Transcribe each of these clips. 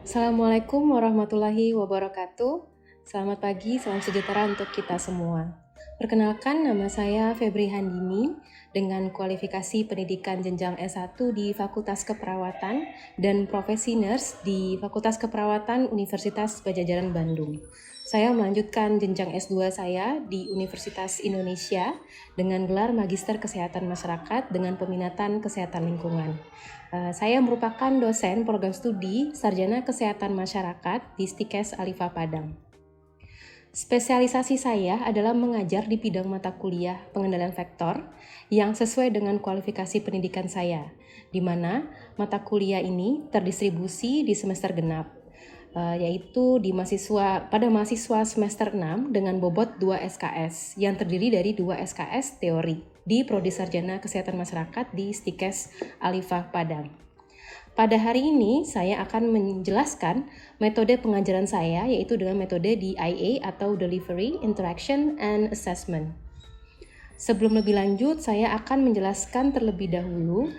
Assalamualaikum warahmatullahi wabarakatuh. Selamat pagi, salam sejahtera untuk kita semua. Perkenalkan, nama saya Febri Handini dengan kualifikasi pendidikan jenjang S1 di Fakultas Keperawatan dan profesi nurse di Fakultas Keperawatan Universitas Padjadjaran Bandung. Saya melanjutkan jenjang S2 saya di Universitas Indonesia dengan gelar Magister Kesehatan Masyarakat dengan peminatan Kesehatan Lingkungan. Saya merupakan dosen program studi Sarjana Kesehatan Masyarakat di Stikes Alifa Padang. Spesialisasi saya adalah mengajar di bidang mata kuliah pengendalian vektor yang sesuai dengan kualifikasi pendidikan saya, di mana mata kuliah ini terdistribusi di semester genap, yaitu pada mahasiswa semester 6 dengan bobot 2 SKS yang terdiri dari 2 SKS teori di Prodi Sarjana Kesehatan Masyarakat di Stikes Alifa Padang. Pada hari ini saya akan menjelaskan metode pengajaran saya, yaitu dengan metode DIA atau Delivery, Interaction, and Assessment. Sebelum lebih lanjut, saya akan menjelaskan terlebih dahulu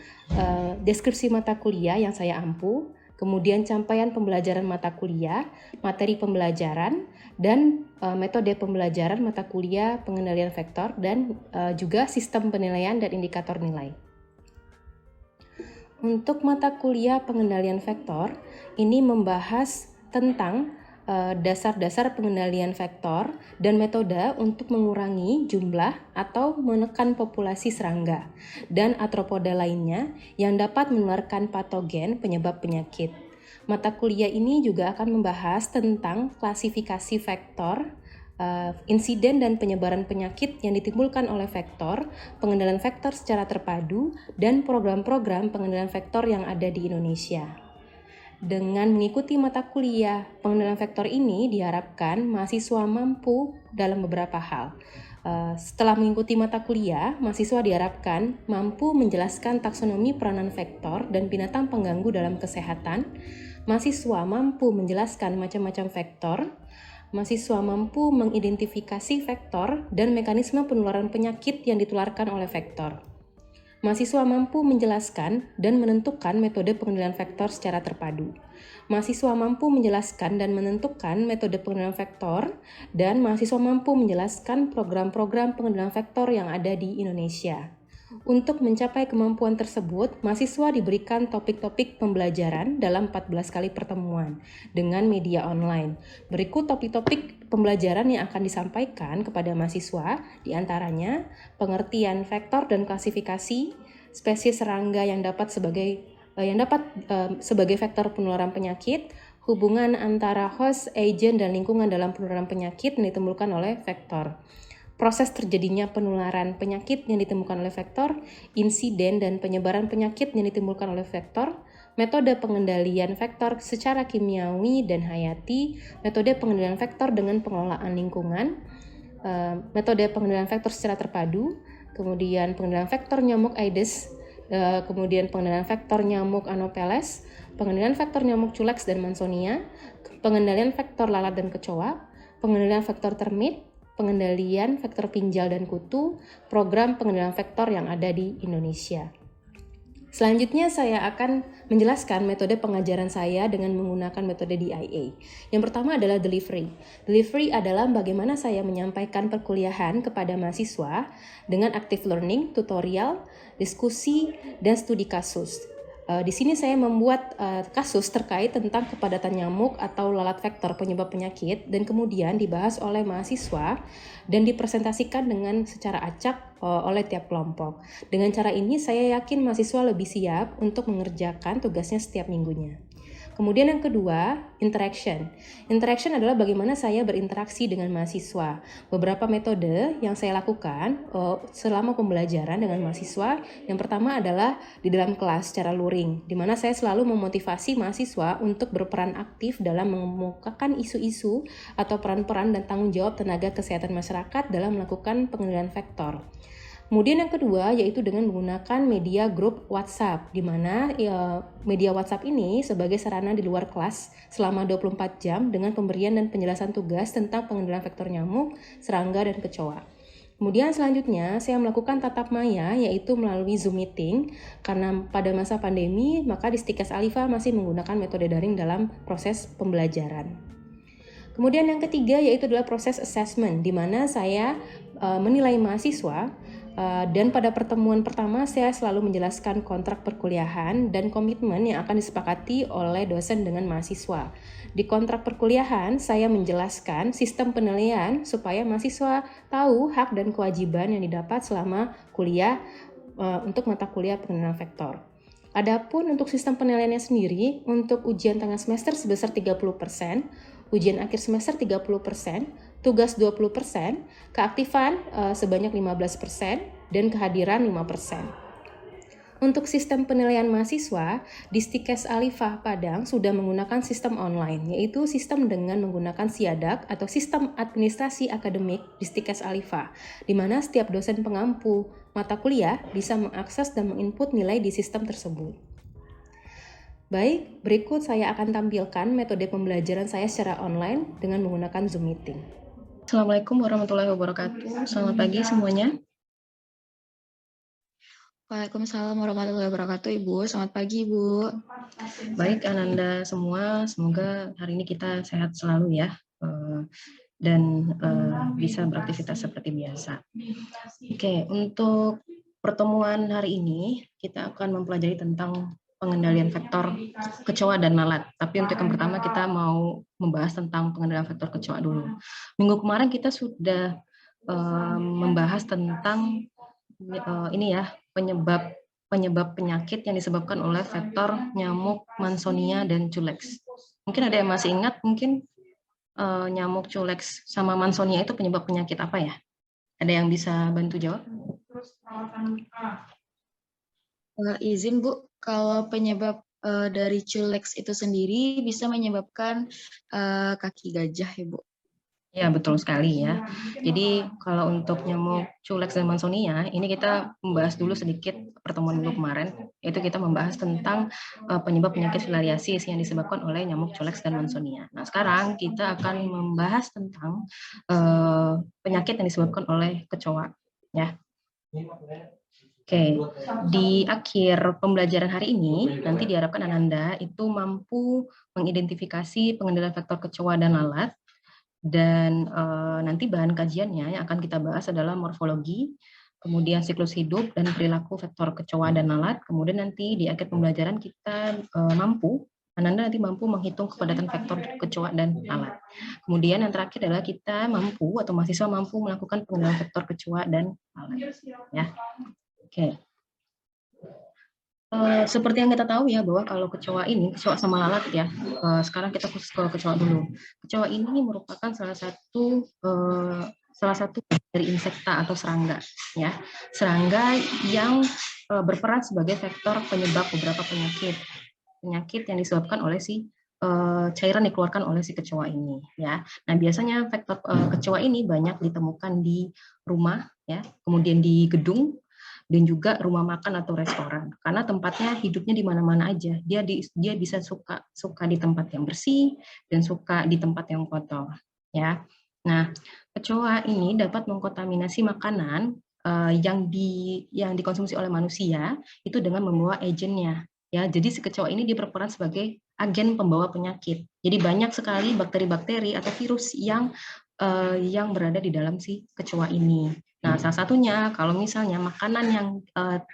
deskripsi mata kuliah yang saya ampu, kemudian capaian pembelajaran mata kuliah, materi pembelajaran, dan metode pembelajaran mata kuliah pengendalian vektor, dan juga sistem penilaian dan indikator nilai. Untuk mata kuliah pengendalian vektor, ini membahas tentang dasar-dasar pengendalian vektor dan metode untuk mengurangi jumlah atau menekan populasi serangga dan arthropoda lainnya yang dapat menularkan patogen penyebab penyakit. Mata kuliah ini juga akan membahas tentang klasifikasi vektor, insiden dan penyebaran penyakit yang ditimbulkan oleh vektor, pengendalian vektor secara terpadu, dan program-program pengendalian vektor yang ada di Indonesia. Dengan mengikuti mata kuliah pengendalian vektor ini, diharapkan mahasiswa mampu dalam beberapa hal. Setelah mengikuti mata kuliah, mahasiswa diharapkan mampu menjelaskan taksonomi peranan vektor dan binatang pengganggu dalam kesehatan. Mahasiswa mampu menjelaskan macam-macam vektor. Mahasiswa mampu mengidentifikasi vektor dan mekanisme penularan penyakit yang ditularkan oleh vektor. Mahasiswa mampu menjelaskan dan menentukan metode pengendalian vektor secara terpadu. Mahasiswa mampu menjelaskan dan menentukan metode pengendalian vektor, dan mahasiswa mampu menjelaskan program-program pengendalian vektor yang ada di Indonesia. Untuk mencapai kemampuan tersebut, mahasiswa diberikan topik-topik pembelajaran dalam 14 kali pertemuan dengan media online. Berikut topik-topik pembelajaran yang akan disampaikan kepada mahasiswa, diantaranya pengertian vektor dan klasifikasi, spesies serangga yang dapat sebagai vektor penularan penyakit, hubungan antara host, agent, dan lingkungan dalam penularan penyakit yang ditimbulkan oleh vektor. Proses terjadinya penularan penyakit yang ditemukan oleh vektor, insiden dan penyebaran penyakit yang ditimbulkan oleh vektor, metode pengendalian vektor secara kimiawi dan hayati, metode pengendalian vektor dengan pengelolaan lingkungan, metode pengendalian vektor secara terpadu, kemudian pengendalian vektor nyamuk Aedes, kemudian pengendalian vektor nyamuk Anopheles, pengendalian vektor nyamuk Culex dan Mansonia, pengendalian vektor lalat dan kecoa, pengendalian vektor termit, pengendalian vektor pinjal dan kutu, program pengendalian vektor yang ada di Indonesia. Selanjutnya saya akan menjelaskan metode pengajaran saya dengan menggunakan metode DIA. Yang pertama adalah delivery. Delivery adalah bagaimana saya menyampaikan perkuliahan kepada mahasiswa dengan active learning, tutorial, diskusi, dan studi kasus. Di sini saya membuat kasus terkait tentang kepadatan nyamuk atau lalat vektor penyebab penyakit dan kemudian dibahas oleh mahasiswa dan dipresentasikan dengan secara acak oleh tiap kelompok. Dengan cara ini saya yakin mahasiswa lebih siap untuk mengerjakan tugasnya setiap minggunya. Kemudian yang kedua, interaction. Interaction adalah bagaimana saya berinteraksi dengan mahasiswa. Beberapa metode yang saya lakukan selama pembelajaran dengan mahasiswa, yang pertama adalah di dalam kelas secara luring, di mana saya selalu memotivasi mahasiswa untuk berperan aktif dalam mengemukakan isu-isu atau peran-peran dan tanggung jawab tenaga kesehatan masyarakat dalam melakukan pengendalian vektor. Kemudian yang kedua yaitu dengan menggunakan media grup WhatsApp, di mana media WhatsApp ini sebagai sarana di luar kelas selama 24 jam dengan pemberian dan penjelasan tugas tentang pengendalian vektor nyamuk, serangga, dan kecoa. Kemudian selanjutnya saya melakukan tatap maya, yaitu melalui Zoom meeting. Karena pada masa pandemi, maka di Stikes Alifa masih menggunakan metode daring dalam proses pembelajaran. Kemudian yang ketiga yaitu adalah proses assessment, di mana saya menilai mahasiswa, dan pada pertemuan pertama saya selalu menjelaskan kontrak perkuliahan dan komitmen yang akan disepakati oleh dosen dengan mahasiswa. Di kontrak perkuliahan saya menjelaskan sistem penilaian supaya mahasiswa tahu hak dan kewajiban yang didapat selama kuliah untuk mata kuliah pengenalan vektor. Adapun untuk sistem penilaiannya sendiri, untuk ujian tengah semester sebesar 30%, ujian akhir semester 30%, tugas 20%, keaktifan sebanyak 15%, dan kehadiran 5%. Untuk sistem penilaian mahasiswa, di Stikes Alifa Padang sudah menggunakan sistem online, yaitu sistem dengan menggunakan SIADAK atau Sistem Administrasi Akademik di Stikes Alifa, di mana setiap dosen pengampu mata kuliah bisa mengakses dan menginput nilai di sistem tersebut. Baik, berikut saya akan tampilkan metode pembelajaran saya secara online dengan menggunakan Zoom Meeting. Assalamualaikum warahmatullahi wabarakatuh. Selamat pagi semuanya. Waalaikumsalam warahmatullahi wabarakatuh, Ibu. Selamat pagi, Ibu. Baik, Ananda semua, semoga hari ini kita sehat selalu ya, dan bisa beraktivitas seperti biasa. Oke, untuk pertemuan hari ini, kita akan mempelajari tentang pengendalian vektor kecoa dan lalat. Tapi untuk yang pertama kita mau membahas tentang pengendalian vektor kecoa dulu. Minggu kemarin kita sudah membahas tentang ini ya, penyebab penyakit yang disebabkan oleh vektor nyamuk Mansonia dan Culex. Mungkin ada yang masih ingat, mungkin nyamuk Culex sama Mansonia itu penyebab penyakit apa ya? Ada yang bisa bantu jawab? Izin, Bu, kalau penyebab dari Culex itu sendiri bisa menyebabkan kaki gajah, ya, Bu. Ya, betul sekali ya. Jadi kalau untuk nyamuk Culex dan Mansonia, ini kita membahas dulu sedikit pertemuan minggu kemarin, yaitu kita membahas tentang penyebab penyakit filariasis yang disebabkan oleh nyamuk Culex dan Mansonia. Nah, sekarang kita akan membahas tentang penyakit yang disebabkan oleh kecoa. Ya. Oke, di akhir pembelajaran hari ini, nanti diharapkan Ananda itu mampu mengidentifikasi pengendalian faktor kecoa dan lalat. Dan nanti bahan kajiannya yang akan kita bahas adalah morfologi, kemudian siklus hidup dan perilaku vektor kecoa dan lalat. Kemudian nanti di akhir pembelajaran kita Ananda nanti mampu menghitung kepadatan vektor kecoa dan lalat. Kemudian yang terakhir adalah kita mampu atau mahasiswa mampu melakukan pengendalian vektor kecoa dan lalat. Ya, oke. Seperti yang kita tahu ya, bahwa kalau kecoa sama lalat ya, sekarang kita khusus ke kecoa dulu. Kecoa ini merupakan salah satu dari insekta atau serangga, ya. Serangga yang berperan sebagai vektor penyebab beberapa penyakit yang disebabkan oleh si cairan dikeluarkan oleh si kecoa ini, ya. Nah, biasanya vektor kecoa ini banyak ditemukan di rumah, ya, kemudian di gedung, dan juga rumah makan atau restoran, karena tempatnya hidupnya di mana-mana aja. Dia bisa suka di tempat yang bersih dan suka di tempat yang kotor, ya. Nah, kecoa ini dapat mengkontaminasi makanan yang dikonsumsi oleh manusia itu dengan membawa agennya, ya. Jadi si kecoa ini berperan sebagai agen pembawa penyakit. Jadi banyak sekali bakteri-bakteri atau virus yang berada di dalam si kecoa ini. Nah, salah satunya kalau misalnya makanan yang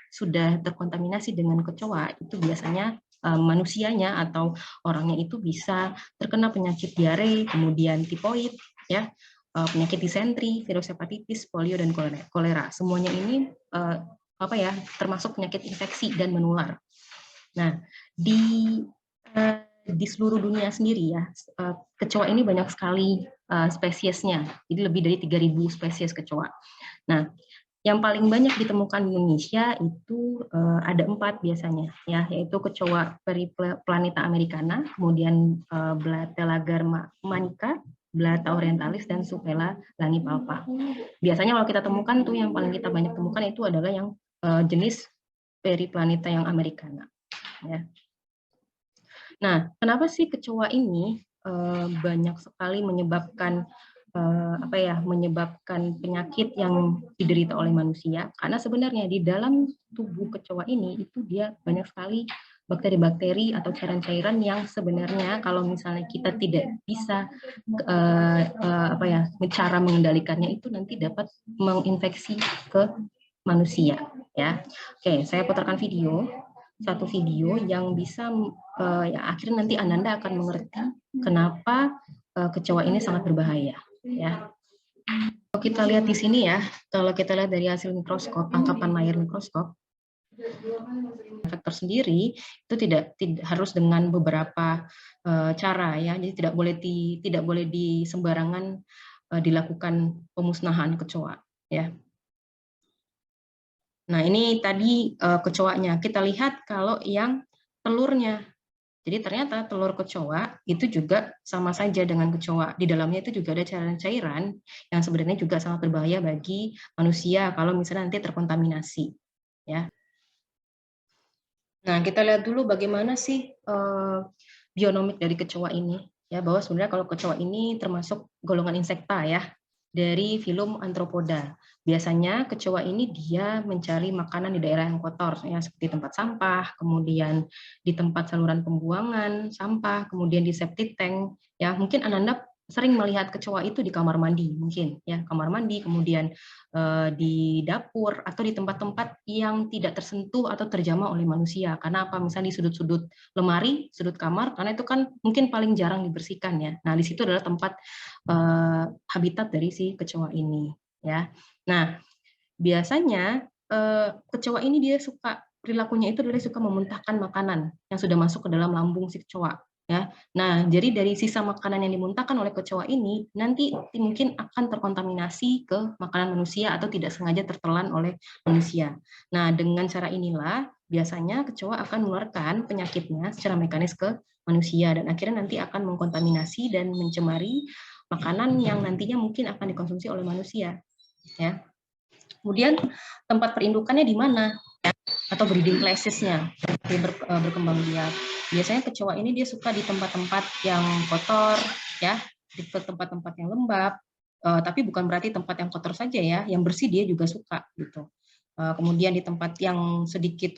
sudah terkontaminasi dengan kecoa, itu biasanya manusianya atau orangnya itu bisa terkena penyakit diare, kemudian tifoid, ya, penyakit disentri, virus hepatitis, polio, dan kolera. Semuanya ini termasuk penyakit infeksi dan menular. Nah, di seluruh dunia sendiri ya, kecoa ini banyak sekali spesiesnya. Jadi lebih dari 3.000 spesies kecoa. Nah, yang paling banyak ditemukan di Indonesia itu ada 4 biasanya, ya, yaitu kecoa Periplaneta americana, kemudian Blatella germanica, Blatta orientalis, dan Supella langipalpa. Biasanya kalau kita temukan tuh yang paling kita banyak temukan itu adalah yang jenis Periplaneta yang americana, ya. Nah, kenapa sih kecoa ini banyak sekali menyebabkan apa ya, menyebabkan penyakit yang diderita oleh manusia, karena sebenarnya di dalam tubuh kecoa ini itu dia banyak sekali bakteri-bakteri atau cairan-cairan yang sebenarnya kalau misalnya kita tidak bisa apa ya, cara mengendalikannya itu nanti dapat menginfeksi ke manusia ya. Oke, saya putarkan satu video yang bisa ya akhirnya nanti Ananda akan mengerti kenapa kecoa ini sangat berbahaya ya. Kalau kita lihat di sini ya, kalau kita lihat dari hasil mikroskop, tangkapan layar mikroskop, vektor sendiri itu tidak harus dengan beberapa cara ya, jadi tidak boleh di sembarangan dilakukan pemusnahan kecoa ya. Nah ini tadi kecoanya, kita lihat kalau yang telurnya. Jadi ternyata telur kecoa itu juga sama saja dengan kecoa. Di dalamnya itu juga ada cairan-cairan yang sebenarnya juga sangat berbahaya bagi manusia kalau misalnya nanti terkontaminasi. Ya. Nah kita lihat dulu bagaimana sih bionomik dari kecoa ini. Ya, bahwa sebenarnya kalau kecoa ini termasuk golongan insekta ya, dari filum Arthropoda. Biasanya kecoa ini dia mencari makanan di daerah yang kotor, ya, seperti tempat sampah, kemudian di tempat saluran pembuangan sampah, kemudian di septic tank. Ya, mungkin Ananda sering melihat kecoa itu di kamar mandi, mungkin ya, kamar mandi, kemudian di dapur atau di tempat-tempat yang tidak tersentuh atau terjamah oleh manusia. Karena apa? Misalnya di sudut-sudut lemari, sudut kamar, karena itu kan mungkin paling jarang dibersihkan ya. Nah, di situ adalah tempat habitat dari si kecoa ini ya. Nah, biasanya kecoa ini dia suka, perilakunya itu adalah suka memuntahkan makanan yang sudah masuk ke dalam lambung si kecoa ya. Nah, jadi dari sisa makanan yang dimuntahkan oleh kecoa ini nanti mungkin akan terkontaminasi ke makanan manusia atau tidak sengaja tertelan oleh manusia. Nah, dengan cara inilah biasanya kecoa akan mengeluarkan penyakitnya secara mekanis ke manusia dan akhirnya nanti akan mengkontaminasi dan mencemari makanan yang nantinya mungkin akan dikonsumsi oleh manusia ya. Kemudian tempat perindukannya di mana ya? Atau breeding places-nya berkembang biak. Biasanya kecoa ini dia suka di tempat-tempat yang kotor ya, di tempat-tempat yang lembab, tapi bukan berarti tempat yang kotor saja ya, yang bersih dia juga suka gitu. Kemudian di tempat yang sedikit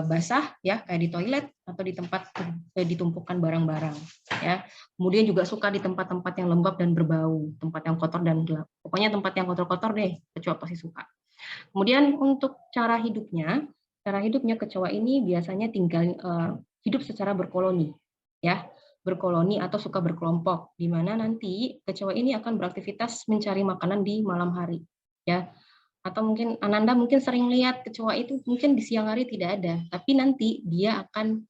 basah ya, kayak di toilet atau di tempat ditumpukan barang-barang ya. Kemudian juga suka di tempat-tempat yang lembab dan berbau, tempat yang kotor dan gelap. Pokoknya tempat yang kotor-kotor deh, kecoa pasti suka. Kemudian untuk cara hidupnya kecoa ini biasanya tinggal hidup secara berkoloni ya, berkoloni atau suka berkelompok, di mana nanti kecoa ini akan beraktivitas mencari makanan di malam hari ya. Atau mungkin Ananda mungkin sering lihat kecoa itu mungkin di siang hari tidak ada, tapi nanti dia akan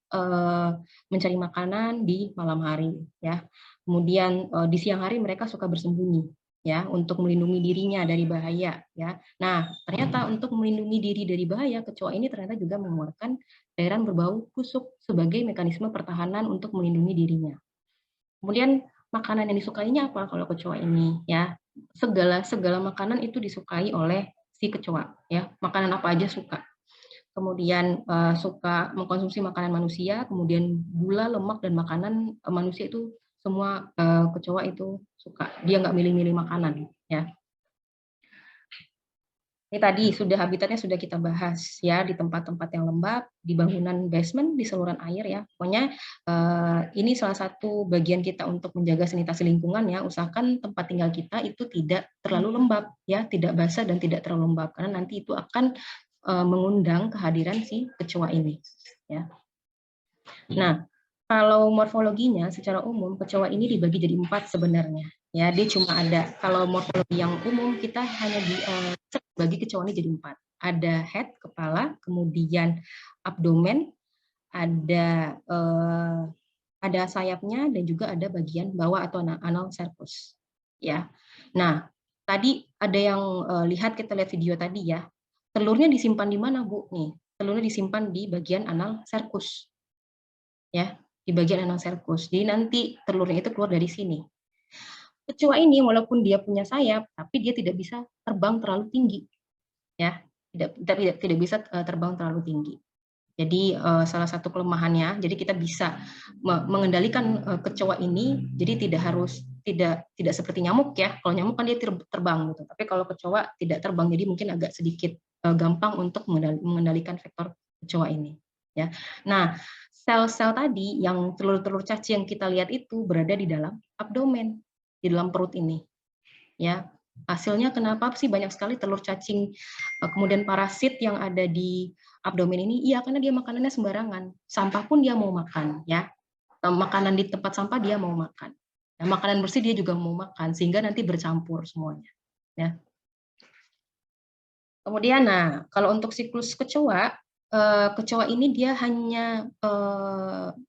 mencari makanan di malam hari ya. Kemudian di siang hari mereka suka bersembunyi ya untuk melindungi dirinya dari bahaya ya. Nah, ternyata untuk melindungi diri dari bahaya, kecoa ini ternyata juga mengeluarkan cairan berbau busuk sebagai mekanisme pertahanan untuk melindungi dirinya. Kemudian makanan yang disukainya apa kalau kecoa ini ya? Segala makanan itu disukai oleh si kecoa ya, makanan apa aja suka. Kemudian suka mengkonsumsi makanan manusia, kemudian gula, lemak dan makanan manusia itu semua kecoa itu suka. Dia nggak milih-milih makanan ya. Ini tadi sudah habitatnya sudah kita bahas ya, di tempat-tempat yang lembab, di bangunan basement, di saluran air ya. Pokoknya ini salah satu bagian kita untuk menjaga sanitasi lingkungan ya. Usahakan tempat tinggal kita itu tidak terlalu lembab ya, tidak basah dan tidak terlalu lembab karena nanti itu akan mengundang kehadiran si kecoa ini ya. Nah, kalau morfologinya secara umum kecoa ini dibagi jadi 4 sebenarnya. Ya, dia cuma ada, kalau morfologi yang umum kita hanya bagi kecoa ini jadi 4. Ada head, kepala, kemudian abdomen, ada sayapnya dan juga ada bagian bawah atau anal cercus. Ya. Nah, tadi ada yang kita lihat video tadi ya. Telurnya disimpan di mana, Bu? Nih, telurnya disimpan di bagian anal cercus. Ya, di bagian anal cercus. Jadi nanti telurnya itu keluar dari sini. Kecoa ini walaupun dia punya sayap, tapi dia tidak bisa terbang terlalu tinggi. Ya, tidak bisa terbang terlalu tinggi. Jadi salah satu kelemahannya, jadi kita bisa mengendalikan kecoa ini, jadi tidak harus tidak seperti nyamuk ya. Kalau nyamuk kan dia terbang gitu. Tapi kalau kecoa tidak terbang, jadi mungkin agak sedikit gampang untuk mengendalikan vektor kecoa ini. Ya. Nah, sel-sel tadi yang telur-telur cacing yang kita lihat itu berada di dalam abdomen, di dalam perut ini. Ya, hasilnya kenapa sih banyak sekali telur cacing, kemudian parasit yang ada di abdomen ini? Iya, karena dia makanannya sembarangan. Sampah pun dia mau makan, ya. Makanan di tempat sampah dia mau makan. Nah, makanan bersih dia juga mau makan, sehingga nanti bercampur semuanya. Ya. Kemudian, nah, kalau untuk siklus kecoa, kecoa ini dia hanya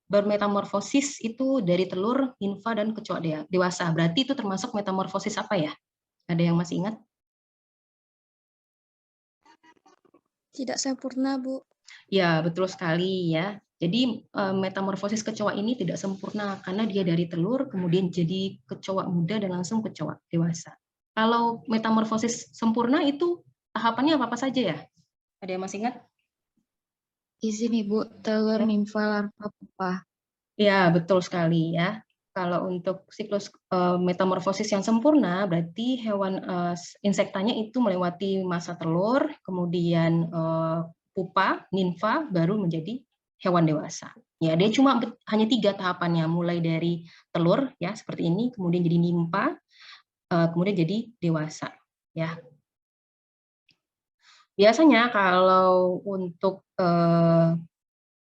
bermetamorfosis itu dari telur, nimfa, dan kecoa dewasa. Berarti itu termasuk metamorfosis apa ya? Ada yang masih ingat? Tidak sempurna, Bu. Ya, betul sekali ya. Jadi metamorfosis kecoa ini tidak sempurna karena dia dari telur kemudian jadi kecoa muda dan langsung kecoa dewasa. Kalau metamorfosis sempurna itu tahapannya apa saja ya? Ada yang masih ingat? Izin Ibu, telur, Ya. nimfa, larva, pupa. Ya, betul sekali ya. Kalau untuk siklus metamorfosis yang sempurna, berarti hewan insektanya itu melewati masa telur, kemudian pupa, nimfa, baru menjadi hewan dewasa. Ya, dia cuma hanya 3 tahapannya, mulai dari telur ya seperti ini, kemudian jadi nimfa, kemudian jadi dewasa. Ya. Biasanya kalau untuk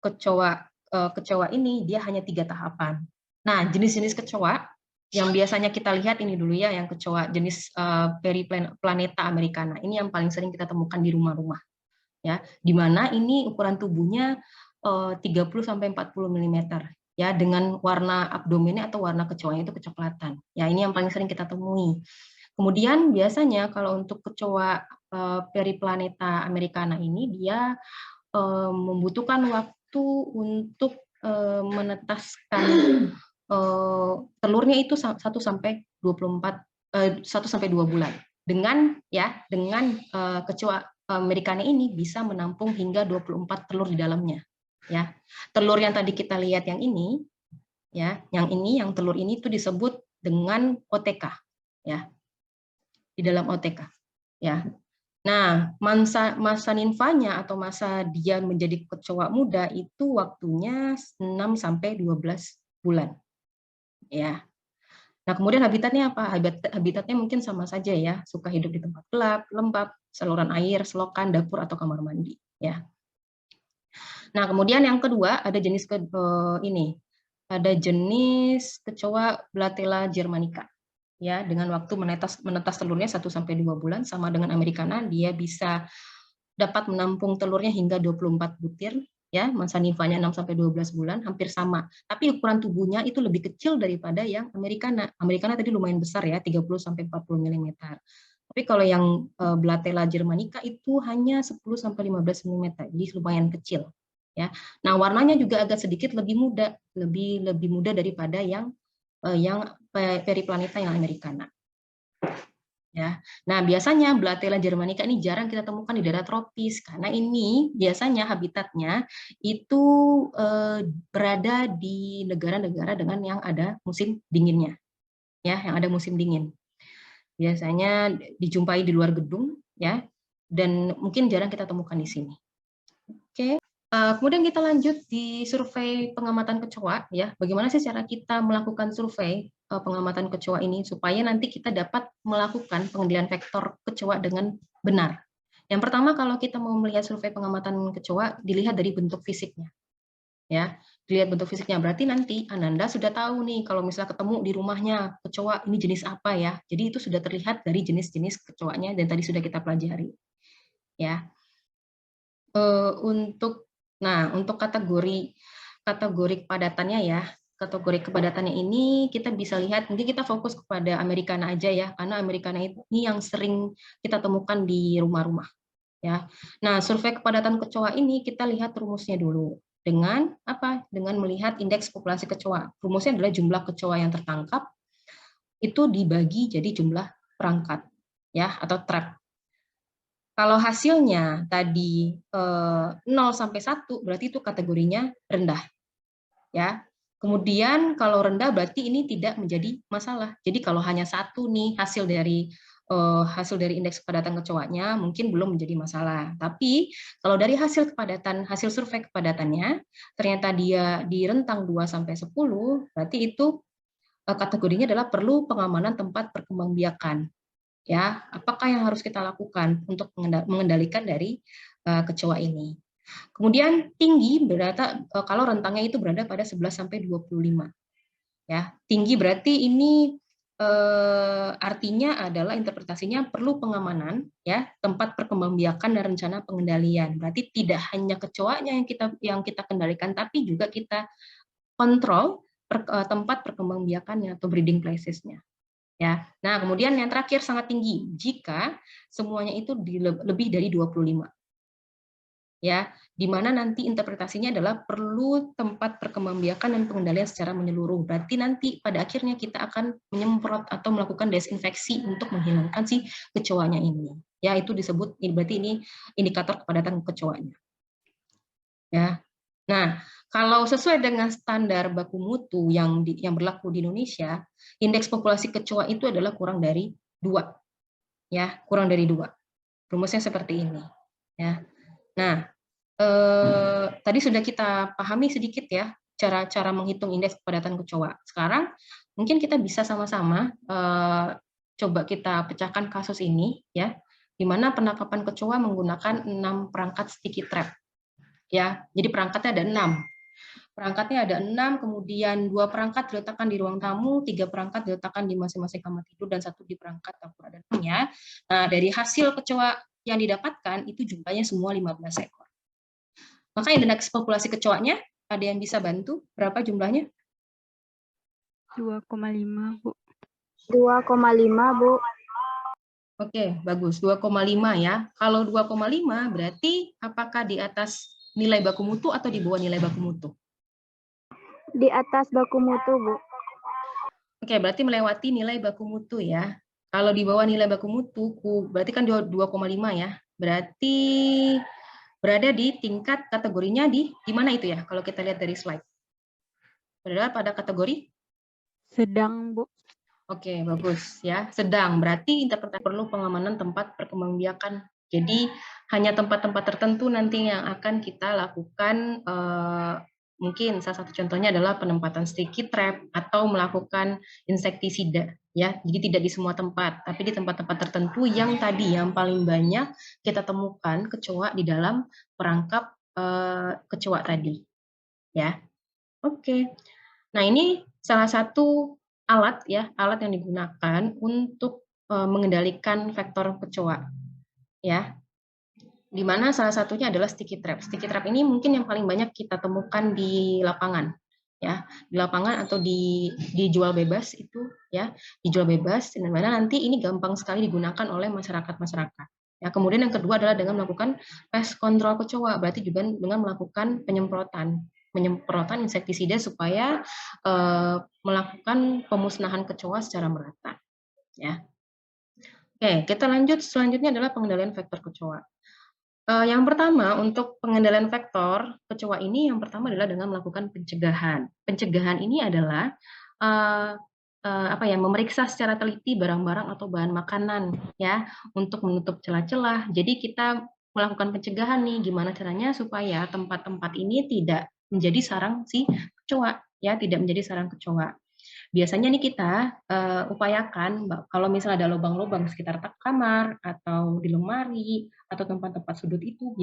kecoa ini dia hanya 3 tahapan. Nah, jenis-jenis kecoa yang biasanya kita lihat ini dulu ya, yang kecoa jenis Periplaneta americana. Ini yang paling sering kita temukan di rumah-rumah. Ya, di mana ini ukuran tubuhnya 30 sampai 40 mm ya, dengan warna abdomennya atau warna kecoanya itu kecoklatan. Ya, ini yang paling sering kita temui. Kemudian biasanya kalau untuk kecoa Periplaneta americana ini dia membutuhkan waktu untuk menetaskan telurnya itu 1 sampai 1 sampai 2 bulan. Dengan kecoa americana ini bisa menampung hingga 24 telur di dalamnya. Ya. Telur yang tadi kita lihat yang ini ya, yang telur ini itu disebut dengan OTK ya. Di dalam OTK ya. Nah, masa nimfanya atau masa dia menjadi kecoa muda itu waktunya 6 sampai 12 bulan. Ya. Nah, kemudian habitatnya apa? Habitatnya mungkin sama saja ya, suka hidup di tempat gelap, lembab, saluran air, selokan, dapur atau kamar mandi, ya. Nah, kemudian yang kedua ada jenis ini. Ada jenis kecoa Blatella germanica. Ya, dengan waktu menetas telurnya 1 sampai 2 bulan, sama dengan americana, dia bisa dapat menampung telurnya hingga 24 butir, ya, masa nimfanya 6 sampai 12 bulan, hampir sama. Tapi ukuran tubuhnya itu lebih kecil daripada yang americana. Americana tadi lumayan besar ya, 30 sampai 40 mm. Tapi kalau yang Blatella germanica itu hanya 10 sampai 15 mm, jadi lumayan kecil, ya. Nah, warnanya juga agak sedikit lebih muda daripada yang Periplaneta yang americana. Ya. Nah, biasanya Blatella germanica ini jarang kita temukan di daerah tropis karena ini biasanya habitatnya itu berada di negara-negara dengan yang ada musim dinginnya. Ya, yang ada musim dingin. Biasanya dijumpai di luar gedung ya, dan mungkin jarang kita temukan di sini. Oke. Kemudian kita lanjut di survei pengamatan kecoa ya. Bagaimana sih cara kita melakukan survei pengamatan kecoa ini supaya nanti kita dapat melakukan pengendalian vektor kecoa dengan benar. Yang pertama, kalau kita mau melihat survei pengamatan kecoa, dilihat dari bentuk fisiknya. Ya, dilihat bentuk fisiknya berarti nanti Ananda sudah tahu nih kalau misalnya ketemu di rumahnya kecoa ini jenis apa ya. Jadi itu sudah terlihat dari jenis-jenis kecoanya dan tadi sudah kita pelajari. Ya. Untuk kategori kepadatannya ya, kategori kepadatannya ini kita bisa lihat, mungkin kita fokus kepada americana aja ya, karena americana ini yang sering kita temukan di rumah-rumah. Ya. Nah, survei kepadatan kecoa ini kita lihat rumusnya dulu. Dengan apa? Dengan melihat indeks populasi kecoa. Rumusnya adalah jumlah kecoa yang tertangkap itu dibagi jadi jumlah perangkat ya, atau trap. Kalau hasilnya tadi 0 sampai 1 berarti itu kategorinya rendah. Ya. Kemudian kalau rendah berarti ini tidak menjadi masalah. Jadi kalau hanya satu nih hasil dari indeks kepadatan kecoaknya mungkin belum menjadi masalah. Tapi kalau dari hasil survei kepadatannya ternyata dia di rentang 2 sampai 10, berarti itu kategorinya adalah perlu pengamanan tempat perkembangbiakan. Ya, apakah yang harus kita lakukan untuk mengendalikan dari kecoak ini? Kemudian tinggi kalau rentangnya itu berada pada 11 sampai 25. Ya, tinggi berarti ini artinya adalah interpretasinya perlu pengamanan ya, tempat perkembangbiakan dan rencana pengendalian. Berarti tidak hanya kecoaknya yang kita kendalikan, tapi juga kita kontrol tempat perkembangbiakannya atau breeding places-nya. Ya. Nah, kemudian yang terakhir sangat tinggi jika semuanya itu lebih dari 25. Ya, di mana nanti interpretasinya adalah perlu tempat perkembangbiakan dan pengendalian secara menyeluruh. Berarti nanti pada akhirnya kita akan menyemprot atau melakukan desinfeksi untuk menghilangkan si kecoaknya ini. Ya, itu disebut berarti ini indikator kepadatan kecoaknya. Ya. Nah, kalau sesuai dengan standar baku mutu yang berlaku di Indonesia, indeks populasi kecoak itu adalah kurang dari 2. Ya, kurang dari 2. Rumusnya seperti ini. Ya. Nah, tadi sudah kita pahami sedikit ya cara menghitung indeks kepadatan kecoak. Sekarang mungkin kita bisa sama-sama coba kita pecahkan kasus ini ya, di mana penangkapan kecoak menggunakan 6 perangkat sticky trap. Ya, jadi perangkatnya ada 6. Perangkatnya ada 6, kemudian 2 perangkat diletakkan di ruang tamu, 3 perangkat diletakkan di masing-masing kamar tidur, dan 1 di perangkat dapur adanya. Nah, dari hasil kecoak yang didapatkan itu jumlahnya semua 15 ekor. Maka indeks populasi kecoaknya, ada yang bisa bantu? Berapa jumlahnya? 2,5, Bu. 2,5, Bu. Oke, bagus. 2,5 ya. Kalau 2,5 berarti apakah di atas nilai baku mutu atau di bawah nilai baku mutu? Di atas baku mutu, Bu. Oke, berarti melewati nilai baku mutu ya. Kalau di bawah nilai baku mutu, berarti kan 2,5 ya. Berarti berada di tingkat kategorinya di mana itu ya? Kalau kita lihat dari slide. Berada pada kategori? Sedang, Bu. Oke, bagus ya. Sedang, berarti interpretasi perlu pengamanan tempat perkembangbiakan. Jadi hanya tempat-tempat tertentu nanti yang akan kita lakukan, mungkin salah satu contohnya adalah penempatan sticky trap atau melakukan insektisida ya. Jadi tidak di semua tempat, tapi di tempat-tempat tertentu yang tadi yang paling banyak kita temukan kecoak di dalam perangkap kecoak tadi ya. Oke. Nah, ini salah satu alat ya, alat yang digunakan untuk mengendalikan vektor kecoak ya. Di mana salah satunya adalah sticky trap. Sticky trap ini mungkin yang paling banyak kita temukan di lapangan ya, di lapangan atau dijual bebas itu ya, dijual bebas, di mana nanti ini gampang sekali digunakan oleh masyarakat. Ya, kemudian yang kedua adalah dengan melakukan pest control kecoak, berarti juga dengan melakukan penyemprotan insektisida supaya melakukan pemusnahan kecoak secara merata. Ya. Oke, kita lanjut. Selanjutnya adalah pengendalian vektor kecoak. Yang pertama, untuk pengendalian vektor kecoak ini, yang pertama adalah dengan melakukan pencegahan. Pencegahan ini adalah memeriksa secara teliti barang-barang atau bahan makanan ya, untuk menutup celah-celah. Jadi kita melakukan pencegahan nih, gimana caranya supaya tempat-tempat ini tidak menjadi sarang si kecoak ya, tidak menjadi sarang kecoak. Biasanya nih kita upayakan kalau misalnya ada lubang-lubang sekitar kamar atau di lemari atau tempat-tempat sudut itu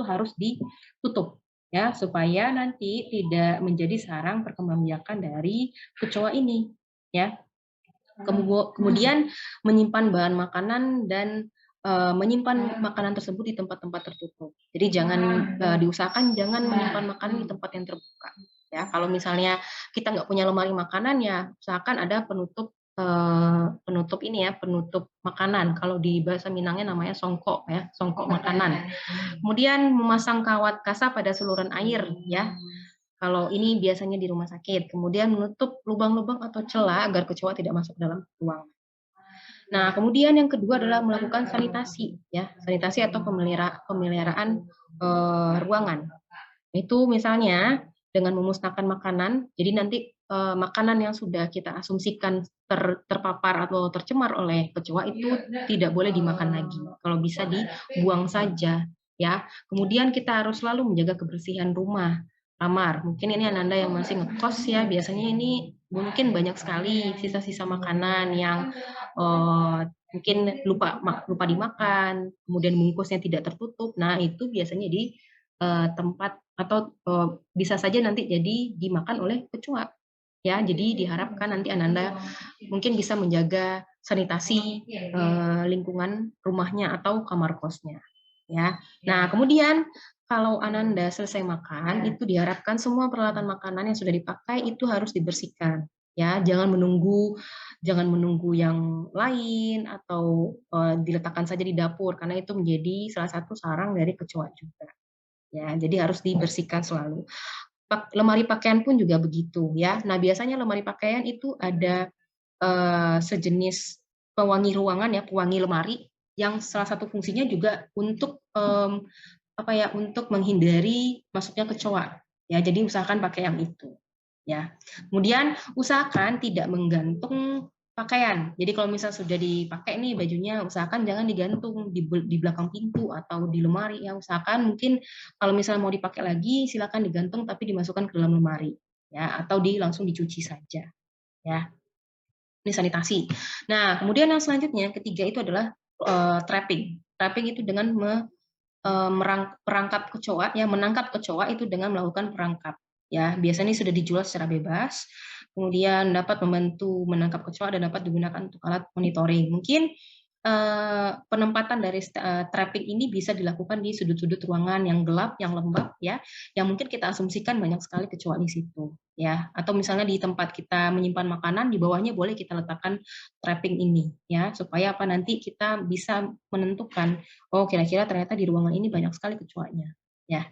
harus ditutup ya, supaya nanti tidak menjadi sarang perkembangbiakan dari kecoak ini ya. Kemudian menyimpan bahan makanan dan menyimpan makanan tersebut di tempat-tempat tertutup. Jadi diusahakan jangan menyimpan makanan di tempat yang terbuka. Ya, kalau misalnya kita nggak punya lemari makanan ya usahakan ada penutup makanan. Kalau di bahasa Minangnya namanya songkok ya, songkok makanan. Kemudian memasang kawat kasa pada saluran air ya. Kalau ini biasanya di rumah sakit. Kemudian menutup lubang-lubang atau celah agar kecoak tidak masuk dalam ruang. Nah, kemudian yang kedua adalah melakukan sanitasi ya, sanitasi atau pemeliharaan ruangan. Itu misalnya dengan memusnahkan makanan. Jadi nanti makanan yang sudah kita asumsikan terpapar atau tercemar oleh kecoa itu tidak boleh dimakan lagi. Kalau bisa dibuang saja, ya. Kemudian kita harus selalu menjaga kebersihan rumah, kamar. Mungkin ini Ananda yang masih ngekos ya, biasanya ini mungkin banyak sekali sisa-sisa makanan yang mungkin lupa dimakan, kemudian bungkusnya tidak tertutup. Nah, itu biasanya di tempat atau bisa saja nanti jadi dimakan oleh kecoa. Ya, jadi diharapkan nanti Ananda mungkin bisa menjaga sanitasi lingkungan rumahnya atau kamar kosnya. Ya. Nah, kemudian kalau Ananda selesai makan, itu diharapkan semua peralatan makanan yang sudah dipakai itu harus dibersihkan. Ya, jangan menunggu yang lain atau diletakkan saja di dapur karena itu menjadi salah satu sarang dari kecoa juga. Ya, jadi harus dibersihkan selalu. Lemari pakaian pun juga begitu ya. Nah, biasanya lemari pakaian itu ada sejenis pewangi ruangan ya, pewangi lemari yang salah satu fungsinya juga untuk untuk menghindari masuknya kecoa. Ya, jadi usahakan pakai yang itu. Ya. Kemudian usahakan tidak menggantung pakaian. Jadi kalau misal sudah dipakai nih bajunya, usahakan jangan digantung di belakang pintu atau di lemari ya. Usahakan mungkin kalau misalnya mau dipakai lagi, silakan digantung tapi dimasukkan ke dalam lemari ya, atau langsung dicuci saja ya. Ini sanitasi. Nah, kemudian yang selanjutnya ketiga itu adalah trapping. Trapping itu dengan perangkap kecoa ya, menangkap kecoa itu dengan melakukan perangkap. Ya, biasanya sudah dijual secara bebas, kemudian dapat membantu menangkap kecoa dan dapat digunakan untuk alat monitoring. Mungkin penempatan dari trapping ini bisa dilakukan di sudut-sudut ruangan yang gelap, yang lembab, ya, yang mungkin kita asumsikan banyak sekali kecoa di situ, ya. Atau misalnya di tempat kita menyimpan makanan, di bawahnya boleh kita letakkan trapping ini, ya, supaya apa nanti kita bisa menentukan, oh kira-kira ternyata di ruangan ini banyak sekali kecoanya, ya.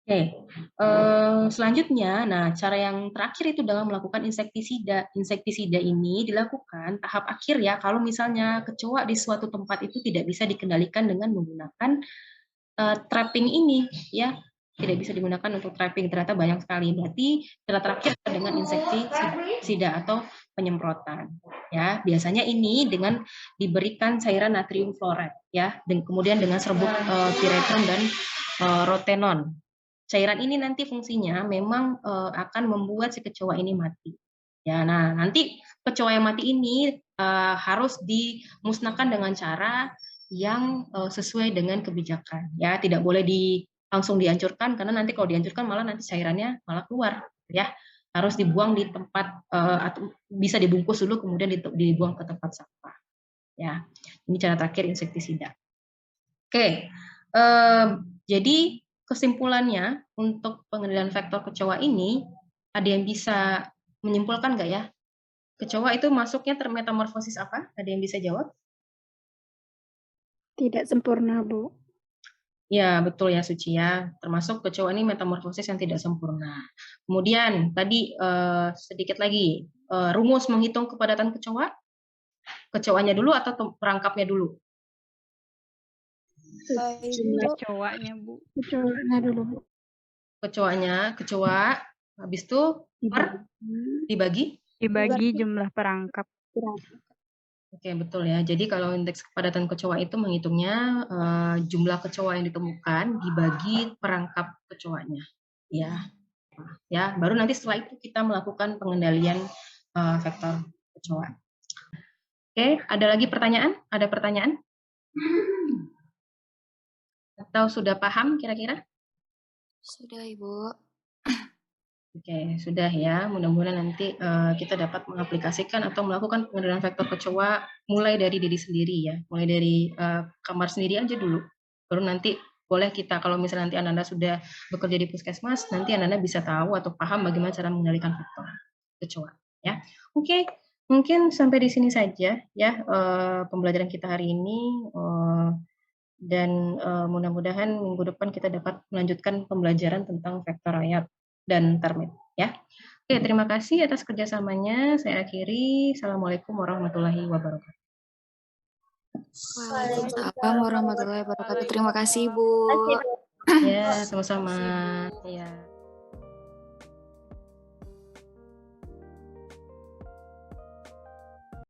Oke, selanjutnya, nah cara yang terakhir itu dalam melakukan insektisida. Insektisida ini dilakukan tahap akhir ya, kalau misalnya kecoa di suatu tempat itu tidak bisa dikendalikan dengan menggunakan trapping ini, ya, tidak bisa digunakan untuk trapping. Ternyata banyak sekali. Berarti cara terakhir dengan insektisida atau penyemprotan. Ya, biasanya ini dengan diberikan cairan natrium fluoride, ya, dan kemudian dengan serbuk piretroin dan rotenon. Cairan ini nanti fungsinya memang akan membuat si kecoa ini mati. Ya, nah nanti kecoa yang mati ini harus dimusnahkan dengan cara yang sesuai dengan kebijakan. Ya, tidak boleh langsung dihancurkan karena nanti kalau dihancurkan malah nanti cairannya malah keluar. Ya, harus dibuang di tempat atau bisa dibungkus dulu kemudian dibuang ke tempat sampah. Ya, ini cara terakhir insektisida. Oke, jadi kesimpulannya untuk pengendalian faktor kecoa ini, ada yang bisa menyimpulkan nggak ya? Kecoa itu masuknya termetamorfosis apa? Ada yang bisa jawab? Tidak sempurna, Bu. Ya, betul ya Suci ya. Termasuk kecoa ini metamorfosis yang tidak sempurna. Kemudian tadi sedikit lagi, rumus menghitung kepadatan kecoa? Kecoanya dulu atau perangkapnya dulu? Kecoanya, Bu. Kecoanya dulu, Bu. Kecoa, habis itu dibagi? Dibagi jumlah perangkap. Oke, betul ya. Jadi kalau indeks kepadatan kecoa itu menghitungnya jumlah kecoa yang ditemukan dibagi perangkap kecoanya. Ya, baru nanti setelah itu kita melakukan pengendalian faktor kecoa. Oke, ada lagi pertanyaan? Ada pertanyaan? Atau sudah paham kira-kira? Sudah, Ibu. Oke, sudah ya. Mudah-mudahan nanti kita dapat mengaplikasikan atau melakukan pengendalian faktor kecoa mulai dari diri sendiri ya. Mulai dari kamar sendiri aja dulu. Baru nanti boleh kita, kalau misalnya nanti Anda sudah bekerja di puskesmas, nanti Anda bisa tahu atau paham bagaimana cara mengendalikan faktor kecoa. Ya, oke. Mungkin sampai di sini saja ya pembelajaran kita hari ini. Dan mudah-mudahan minggu depan kita dapat melanjutkan pembelajaran tentang vektor rayap dan termit ya. Oke, terima kasih atas kerjasamanya. Saya akhiri. Assalamualaikum warahmatullahi wabarakatuh. Waalaikumsalam warahmatullahi wabarakatuh. Terima kasih, Bu. Ya, sama-sama. Ya.